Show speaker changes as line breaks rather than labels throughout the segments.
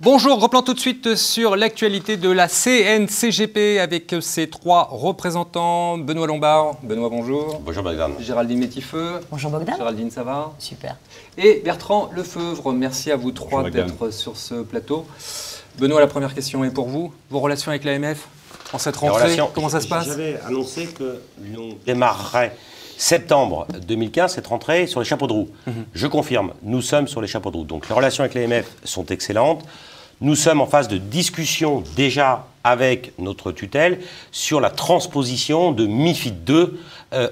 Bonjour, replan tout de suite sur l'actualité de la CNCGP avec ses trois représentants. Benoît Lombard. Benoît, bonjour.
Bonjour Bogdan.
Géraldine Métifeux.
Bonjour Bogdan.
Géraldine, ça va?
Super.
Et Bertrand Lefeuvre. Merci à vous trois d'être sur ce plateau. Benoît, la première question est pour vous. Vos relations avec l'AMF en cette rentrée, comment ça se passe?
J'avais annoncé que l'on démarrerait septembre 2015, cette rentrée, sur les chapeaux de roue. Je confirme, nous sommes sur les chapeaux de roue. Donc les relations avec l'AMF sont excellentes. Nous sommes en phase de discussion déjà avec notre tutelle sur la transposition de MiFID II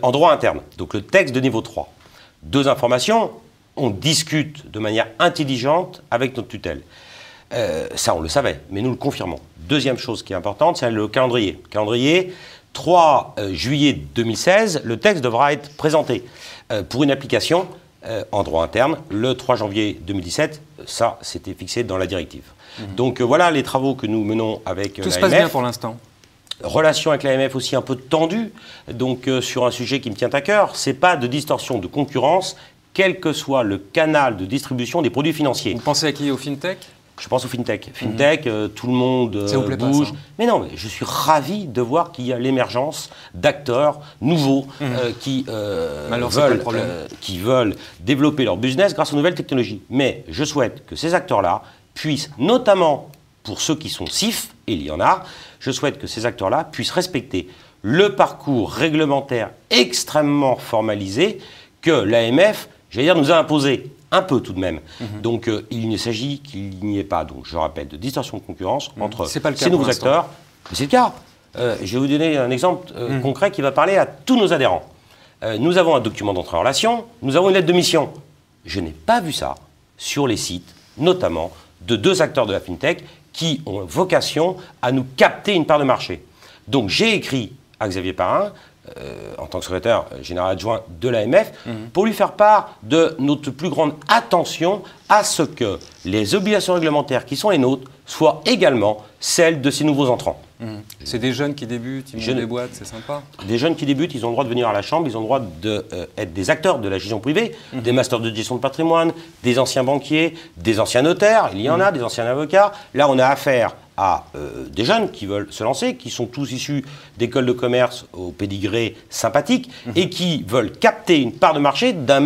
en droit interne. Donc le texte de niveau 3. Deux informations, on discute de manière intelligente avec notre tutelle. Ça, on le savait, mais nous le confirmons. Deuxième chose qui est importante, c'est le calendrier. Calendrier, 3 juillet 2016, le texte devra être présenté pour une application en droit interne le 3 janvier 2017. Ça, c'était fixé dans la directive. Donc voilà les travaux que nous menons avec l'AMF.
Tout se passe bien pour l'instant.
Relation avec l'AMF aussi un peu tendue, donc sur un sujet qui me tient à cœur, c'est pas de distorsion de concurrence, quel que soit le canal de distribution des produits financiers.
Vous pensez à qui? Au FinTech?
Je pense au FinTech. FinTech, tout le monde bouge. Mais non, mais je suis ravi de voir qu'il y a l'émergence d'acteurs nouveaux qui veulent développer leur business grâce aux nouvelles technologies. Mais je souhaite que ces acteurs-là puissent, notamment pour ceux qui sont CIF, et il y en a, je souhaite que ces acteurs-là puissent respecter le parcours réglementaire extrêmement formalisé que l'AMF, j'allais dire, nous a imposé. Un peu tout de même. Donc il ne s'agit qu'il n'y ait pas, donc je rappelle, de distorsion de concurrence entre ces nouveaux acteurs. Mais c'est le cas. Je vais vous donner un exemple concret qui va parler à tous nos adhérents. Nous avons un document d'entrée en relation, nous avons une lettre de mission. Je n'ai pas vu ça sur les sites, notamment de deux acteurs de la FinTech qui ont vocation à nous capter une part de marché. Donc j'ai écrit à Xavier Parrain, en tant que secrétaire général adjoint de l'AMF, pour lui faire part de notre plus grande attention à ce que les obligations réglementaires qui sont les nôtres soient également celles de ces nouveaux entrants.
C'est des jeunes qui débutent, ils montent des boîtes, c'est sympa.
Des jeunes qui débutent, ils ont le droit de venir à la Chambre, ils ont le droit d'être des acteurs de la gestion privée, des masters de gestion de patrimoine, des anciens banquiers, des anciens notaires, il y en a, des anciens avocats. Là, on a affaire à des jeunes qui veulent se lancer, qui sont tous issus d'écoles de commerce au pédigré sympathique et qui veulent capter une part de marché d'un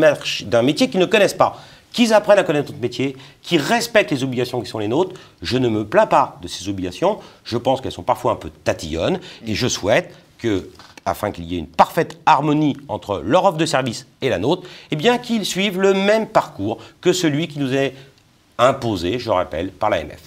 métier qu'ils ne connaissent pas. Qu'ils apprennent à connaître notre métier, qu'ils respectent les obligations qui sont les nôtres. Je ne me plains pas de ces obligations. Je pense qu'elles sont parfois un peu tatillonnes et je souhaite que, afin qu'il y ait une parfaite harmonie entre leur offre de service et la nôtre, eh bien qu'ils suivent le même parcours que celui qui nous est imposé, je rappelle, par l'AMF.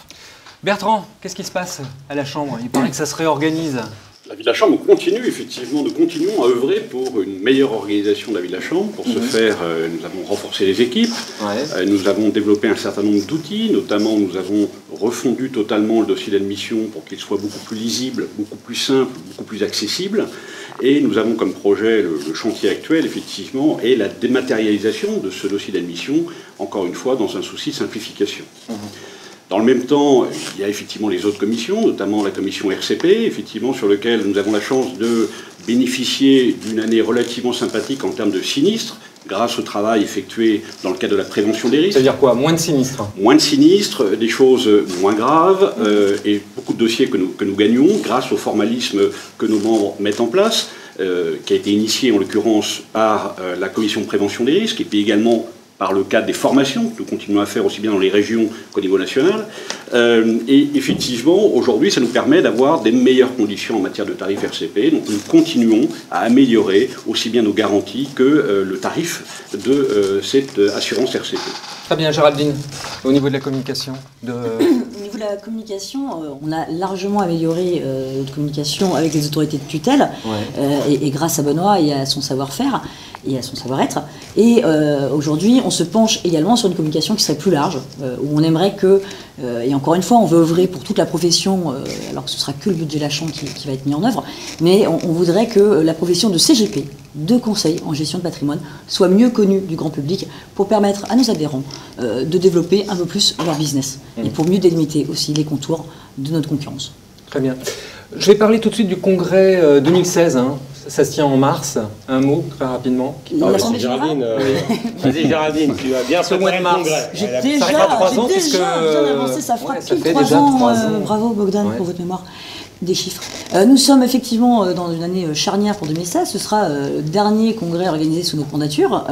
Bertrand, qu'est-ce qui se passe à la Chambre? Il paraît que ça se réorganise.
La Vie de la Chambre continue, effectivement, nous continuons à œuvrer pour une meilleure organisation de la Vie de la Chambre. Pour ce faire, nous avons renforcé les équipes, nous avons développé un certain nombre d'outils, notamment nous avons refondu totalement le dossier d'admission pour qu'il soit beaucoup plus lisible, beaucoup plus simple, beaucoup plus accessible. Et nous avons comme projet, le chantier actuel, effectivement, et la dématérialisation de ce dossier d'admission, encore une fois, dans un souci de simplification. Dans le même temps, il y a effectivement les autres commissions, notamment la commission RCP, effectivement, sur laquelle nous avons la chance de bénéficier d'une année relativement sympathique en termes de sinistres, grâce au travail effectué dans le cadre de la prévention des risques.
C'est-à-dire quoi? Moins de sinistres?
Moins de sinistres, des choses moins graves, et beaucoup de dossiers que nous gagnons grâce au formalisme que nos membres mettent en place, qui a été initié en l'occurrence par la commission de prévention des risques, et puis également par le cadre des formations que nous continuons à faire aussi bien dans les régions qu'au niveau national. Et effectivement, aujourd'hui, ça nous permet d'avoir des meilleures conditions en matière de tarifs RCP. Donc nous continuons à améliorer aussi bien nos garanties que le tarif de cette assurance RCP.
Très bien, Géraldine. Au niveau de la communication
Au niveau de la communication, on a largement amélioré notre communication avec les autorités de tutelle, et grâce à Benoît et à son savoir-faire et à son savoir-être. Et aujourd'hui, on se penche également sur une communication qui serait plus large, où on aimerait que, et encore une fois, on veut œuvrer pour toute la profession, alors que ce sera que le budget de la Chambre qui va être mis en œuvre, mais on voudrait que la profession de CGP, de conseil en gestion de patrimoine, soit mieux connue du grand public pour permettre à nos adhérents de développer un peu plus leur business et pour mieux délimiter aussi les contours de notre concurrence.
Très bien. Je vais parler tout de suite du congrès 2016. Ça se tient en mars. Un mot, très rapidement.
L'Assemblée générale.
Vas-y Géraldine, tu vas bien
préparer le mois de mars.
J'ai déjà bien avancé, ça fera pile 3 ans. Bravo Bogdan pour votre mémoire des chiffres. Nous sommes effectivement dans une année charnière pour 2016. Ce sera le dernier congrès organisé sous notre mandature,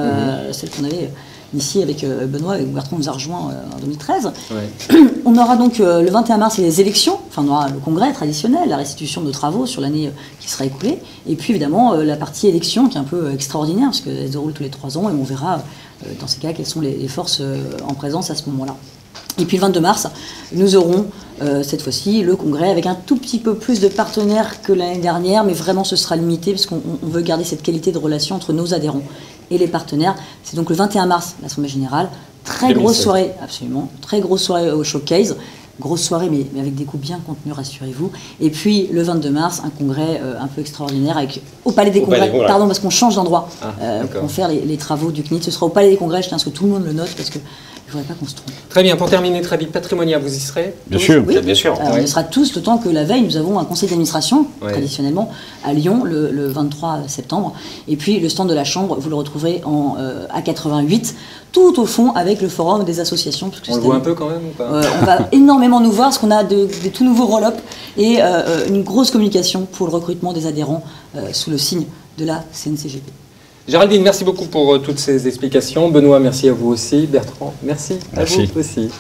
celle qu'on avait initiée avec Benoît et Bertrand nous a rejoint en 2013. Ouais. On aura donc le 21 mars les élections, enfin on aura le congrès traditionnel, la restitution de nos travaux sur l'année qui sera écoulée, et puis évidemment la partie élection qui est un peu extraordinaire parce qu'elle se déroule tous les 3 ans et on verra dans ces cas quelles sont les forces en présence à ce moment-là. Et puis le 22 mars, nous aurons cette fois-ci le congrès avec un tout petit peu plus de partenaires que l'année dernière, mais vraiment ce sera limité parce qu'on veut garder cette qualité de relation entre nos adhérents et les partenaires. C'est donc le 21 mars, l'Assemblée Générale. Très grosse soirée, absolument, très grosse soirée au showcase. Grosse soirée, mais avec des coups bien contenus, rassurez-vous. Et puis, le 22 mars, un congrès un peu extraordinaire au Palais des Congrès. Pardon, parce qu'on change d'endroit pour faire les travaux du CNIT. Ce sera au Palais des Congrès, je tiens à ce que tout le monde le note, parce que je ne voudrais pas qu'on se trompe.
Très bien, pour terminer très vite, Patrimonia, vous y serez?
Bien sûr,
oui.
Bien sûr.
On y sera tous, d'autant que la veille, nous avons un conseil d'administration, traditionnellement, à Lyon, le 23 septembre. Et puis, le stand de la Chambre, vous le retrouverez à 88, tout au fond avec le forum des associations. Parce que
on le voit un peu quand même ou pas
on va énormément nous voir, parce qu'on a des tout nouveaux roll-up et une grosse communication pour le recrutement des adhérents sous le signe de la CNCGP.
Géraldine, merci beaucoup pour toutes ces explications. Benoît, merci à vous aussi. Bertrand, merci à vous aussi.